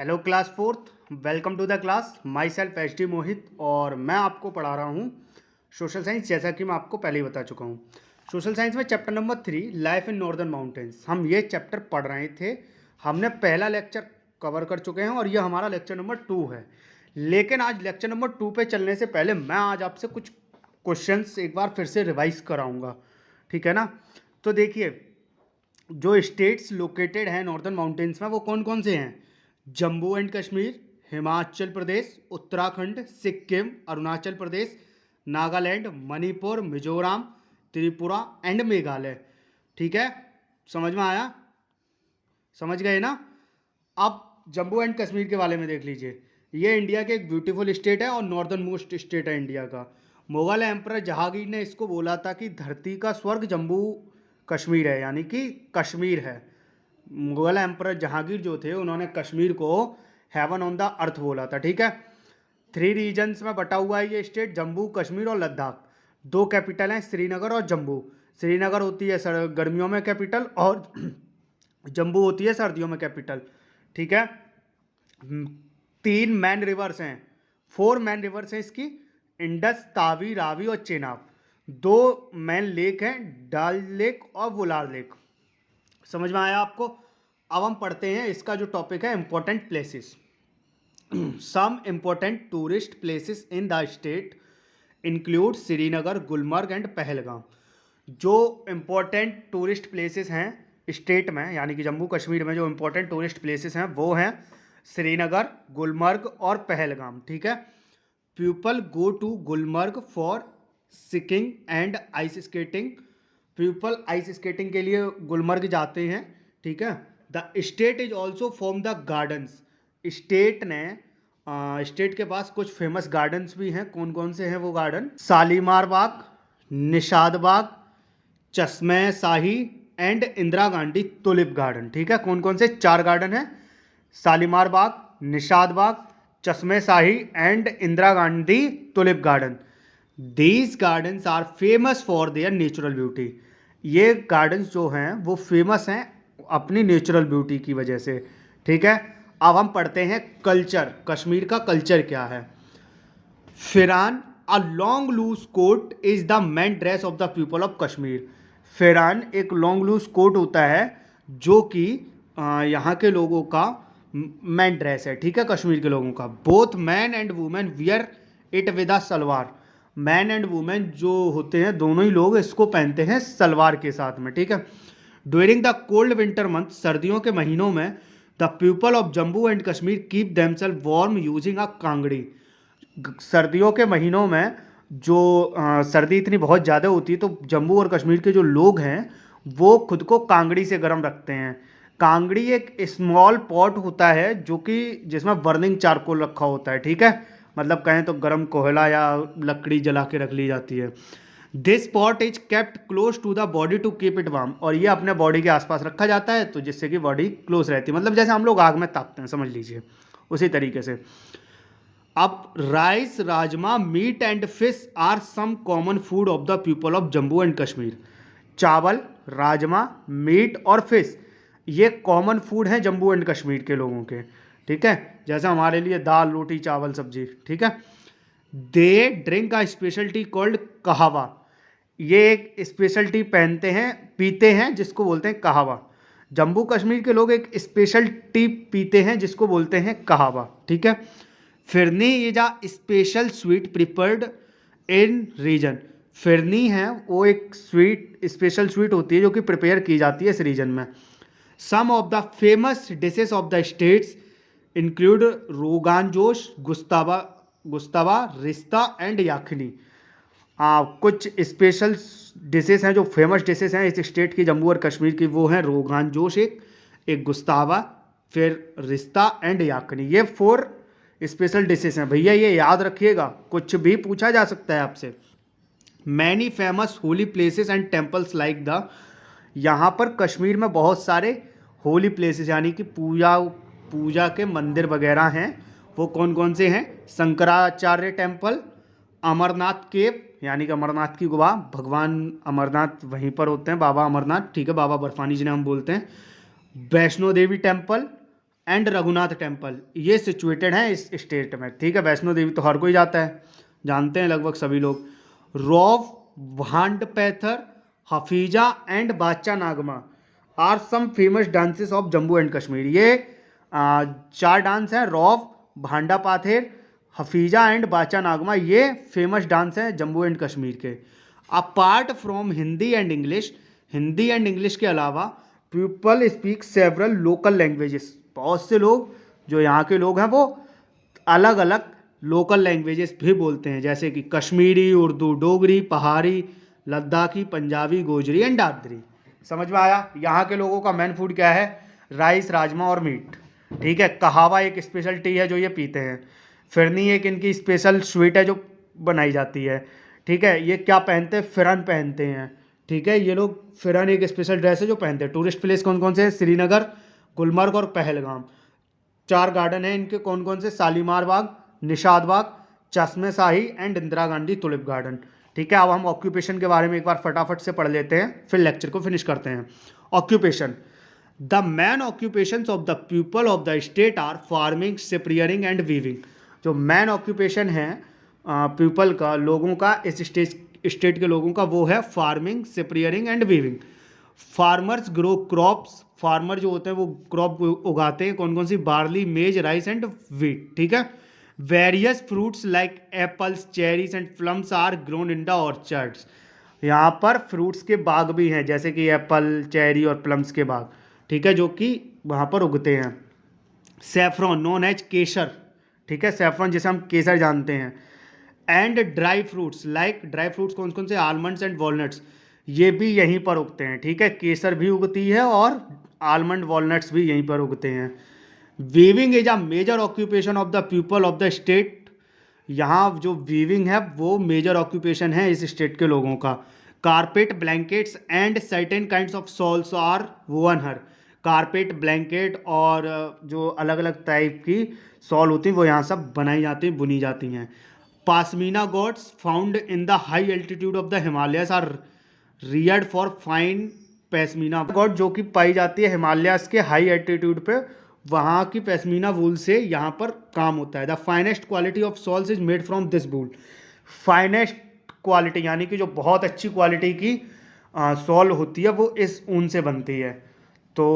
Hello class fourth, welcome to the class. Myself H D Mohit और मैं आपको पढ़ा रहा हूँ सोशल साइंस, जैसा कि मैं आपको पहले ही बता चुका हूँ। सोशल साइंस में chapter number 3 life in northern mountains हम ये चैप्टर पढ़ रहे थे। हमने पहला लेक्चर कवर कर चुके हैं और ये हमारा लेक्चर नंबर 2 है। लेकिन आज लेक्चर नंबर 2 पे चलने से पहले मैं आज आपसे कुछ क्वेश्चंस एक बार फिर से रिवाइज कराऊंगा, ठीक है ना। तो देखिए, जो स्टेट्स लोकेटेड हैं नॉर्दर्न माउंटेन्स में वो कौन कौन से हैं? Jammu and Kashmir, Himachal Pradesh, Uttarakhand, Sikkim, Arunachal Pradesh, Nagaland, Manipur, Mizoram, Tripura and Meghalaya. ठीक है, समझ में आया? समझ गए ना। अब जम्मू एंड कश्मीर के बारे में देख लीजिए। ये इंडिया के एक ब्यूटीफुल स्टेट है और नॉर्दर्न मोस्ट स्टेट है इंडिया का। मुगल एम्परर जहांगीर ने इसको बोला था कि धरती का स्वर्ग जम्मू कश्मीर है, यानी कि कश्मीर है। मुगल एम्परर जहांगीर जो थे उन्होंने कश्मीर को हेवन ऑन द अर्थ बोला था। ठीक है, 3 रीजन्स में बटा हुआ है ये स्टेट, जम्मू कश्मीर और लद्दाख। 2 कैपिटल हैं, श्रीनगर और जम्मू। श्रीनगर होती है गर्मियों में कैपिटल और जम्मू होती है सर्दियों में कैपिटल। ठीक है, 3 मैन रिवर्स हैं, 4 मैन रिवर्स हैं इसकी, इंडस, तावी, रावी और चेनाब। 2 मैन लेक हैं, डल लेक और वुलार लेक। समझ में आया आपको? अब हम पढ़ते हैं इसका जो टॉपिक है, important places. Some important tourist places in the state include Srinagar, Gulmarg and Pahalgam. जो इंपॉर्टेंट टूरिस्ट प्लेसेस हैं स्टेट में, यानी कि जम्मू कश्मीर में जो इंपॉर्टेंट टूरिस्ट प्लेसेस हैं वो हैं श्रीनगर, गुलमर्ग और पहलगाम। ठीक है, people go to Gulmarg for skiing and ice skating. People ice skating के लिए गुलमर्ग जाते हैं। ठीक है, the state is also form the gardens. State ने स्टेट के पास कुछ फेमस गार्डन्स भी हैं। कौन कौन से हैं वो garden? Shalimar Bagh, Nishat Bagh, Chashme Shahi and Indira Gandhi tulip garden. ठीक है, कौन कौन से 4 गार्डन हैं? Shalimar Bagh, Nishat Bagh, Chashme Shahi and Indira Gandhi tulip garden. These gardens are famous for their natural beauty. ये गार्डन्स जो हैं वो फेमस हैं अपनी नेचुरल ब्यूटी की वजह से। ठीक है, अब हम पढ़ते हैं कल्चर। कश्मीर का कल्चर क्या है? Pheran, a long loose coat is the main dress of the people of Kashmir. Pheran एक लॉन्ग लूज कोट होता है जो कि यहाँ के लोगों का मैन ड्रेस है। ठीक है, कश्मीर के लोगों का। Both man and women wear it with a salwar. Man and women जो होते हैं दोनों ही लोग इसको पहनते हैं सलवार के साथ में। ठीक है, during the cold winter month, सर्दियों के महीनों में, the people of Jammu and Kashmir keep themselves warm using a kangri. सर्दियों के महीनों में जो सर्दी इतनी बहुत ज़्यादा होती है तो जम्मू और कश्मीर के जो लोग हैं वो खुद को कांगड़ी से गर्म रखते हैं। कांगड़ी एक स्मॉल पॉट होता है जो कि जिसमें बर्निंग चारकोल रखा होता है। ठीक है, मतलब कहें तो गर्म कोयला या लकड़ी जला के रख ली जाती है। This pot is kept close to the body to keep it warm. और ये अपने बॉडी के आसपास रखा जाता है तो जिससे कि बॉडी क्लोज रहती है, मतलब जैसे हम लोग आग में तापते हैं, समझ लीजिए उसी तरीके से। अब rice, rajma, meat and fish are some common food of the people of Jammu and Kashmir. चावल, राजमा, मीट और फिश ये कॉमन फूड हैं जम्मू एंड कश्मीर के लोगों के। ठीक है, जैसे हमारे लिए दाल, रोटी, चावल, सब्जी। ठीक है, they drink a special T called कहावा। ये एक स्पेशल टी पहनते हैं, पीते हैं, जिसको बोलते हैं कहावा। जम्मू कश्मीर के लोग एक स्पेशल टी पीते हैं जिसको बोलते हैं कहावा। ठीक है, phirni is a special sweet prepared in region. Phirni है वो एक स्वीट, स्पेशल स्वीट होती है जो कि प्रिपेयर की जाती है इस रीजन में। Some of the famous dishes of the states include rogan josh, गुस्तावा गुस्तावा, रिश्ता एंड याखनी। कुछ स्पेशल डिशेस हैं जो फेमस डिशेस हैं इस स्टेट की, जम्मू और कश्मीर की, वो हैं रोगान जोश, एक गुस्तावा, फिर रिश्ता एंड याखनी। ये 4 स्पेशल डिशेस हैं भैया, ये याद रखिएगा, कुछ भी पूछा जा सकता है आपसे। Many famous Holi places and temples like the. यहाँ पर कश्मीर में बहुत सारे होली प्लेसेस यानी कि पूजा के मंदिर वगैरह हैं। वो कौन कौन से हैं? शंकराचार्य टेम्पल, अमरनाथ केव यानी कि अमरनाथ की गुफा, भगवान अमरनाथ वहीं पर होते हैं, बाबा अमरनाथ। ठीक है, बाबा बर्फानी जिन्हें हम बोलते हैं। Vaishno Devi temple and Raghunath temple, ये सिचुएटेड हैं इस स्टेट में, ठीक है। वैष्णो देवी तो हर कोई जाता है, जानते हैं लगभग सभी लोग। Rough, भांडपैथर, Hafiza and Bacha Nagma are some famous dances of Jammu and Kashmir. ये 4 डांस हैं, रॉफ, भांडा पाथेर, हफीजा एंड बाचा नागमा, ये फेमस डांस हैं जम्मू एंड कश्मीर के। Apart from Hindi and English, Hindi and English के अलावा people speak several local languages, बहुत से लोग जो यहाँ के लोग हैं वो अलग अलग लोकल लैंग्वेजेस भी बोलते हैं, जैसे कि कश्मीरी, उर्दू, डोगरी, पहाड़ी, लद्दाखी, पंजाबी, गोजरी एंड दादरी। समझ में आया? यहाँ के लोगों का मेन फूड क्या है? राइस, राजमा और मीट, ठीक है। कहावा एक स्पेशल टी है जो ये पीते हैं। फिरनी एक इनकी स्पेशल स्वीट है जो बनाई जाती है, ठीक है। ये क्या पहनते हैं? फिरन पहनते हैं, ठीक है। ये लोग फिरन एक स्पेशल ड्रेस है जो पहनते हैं। टूरिस्ट प्लेस कौन कौन से हैं? श्रीनगर, गुलमर्ग और पहलगाम। 4 गार्डन हैं इनके, कौन कौन से? शालीमार बाग, Nishat Bagh, Chashme Shahi and Indira Gandhi tulip garden, ठीक है। अब हम ऑक्यूपेशन के बारे में एक बार फटाफट से पढ़ लेते हैं, फिर लेक्चर को फिनिश करते हैं। Occupation, the main occupations of the people of the state are farming, sheep rearing and weaving. जो मैन ऑक्यूपेशन है पीपल का, लोगों का, इस स्टेट के लोगों का, वो है farming, sheep rearing and weaving. Farmers grow crops, farmer जो होते हैं वो क्रॉप उगाते हैं, कौन कौन सी? Barley, maize, rice and wheat, ठीक है। Various fruits like apples, cherries and plums are grown in the orchards. यहाँ पर फ्रूट्स के बाग भी हैं, जैसे कि एप्पल, चेरी और प्लम्स के बाग, ठीक है, जो कि वहाँ पर उगते हैं। सेफ्रॉन नोन एज केसर, ठीक है, सेफ्रॉन जिसे हम केसर जानते हैं। And dry fruits like, dry fruits कौन कौन से? आलमंड्स एंड वॉलनट्स, ये भी यहीं पर उगते हैं, ठीक है। केसर भी उगती है और आलमंड, वॉलनट्स भी यहीं पर उगते हैं। Weaving is a major occupation of the people of the state. यहाँ जो वीविंग है वो मेजर ऑक्यूपेशन है इस स्टेट के लोगों का। Carpet, blankets and certain kinds of shawls are woven here. Carpet, blanket और जो अलग अलग टाइप की सॉल होती हैं वो यहाँ सब बनाई जाती हैं, बुनी जाती हैं। Pashmina goats found in the high altitude of the Himalayas are reared for fine pashmina goat, जो कि पाई जाती है हिमालयस के हाई एल्टीट्यूड पे, वहाँ की पैसमीना वूल से यहाँ पर काम होता है। The finest quality of souls is made from this wool. Finest quality यानी कि जो बहुत अच्छी क्वालिटी की सॉल होती है वो इस ऊन से बनती है। तो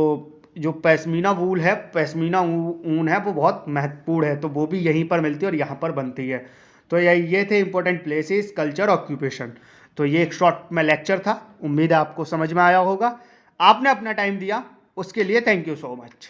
जो पैसमीना वूल है, पैसमीना ऊन है, वो बहुत महत्वपूर्ण है, तो वो भी यहीं पर मिलती है और यहाँ पर बनती है। तो ये थे इंपॉर्टेंट प्लेसेस, कल्चर, ऑक्यूपेशन। तो ये एक शॉर्ट में लेक्चर था, उम्मीद है आपको समझ में आया होगा। आपने अपना टाइम दिया उसके लिए थैंक यू सो मच।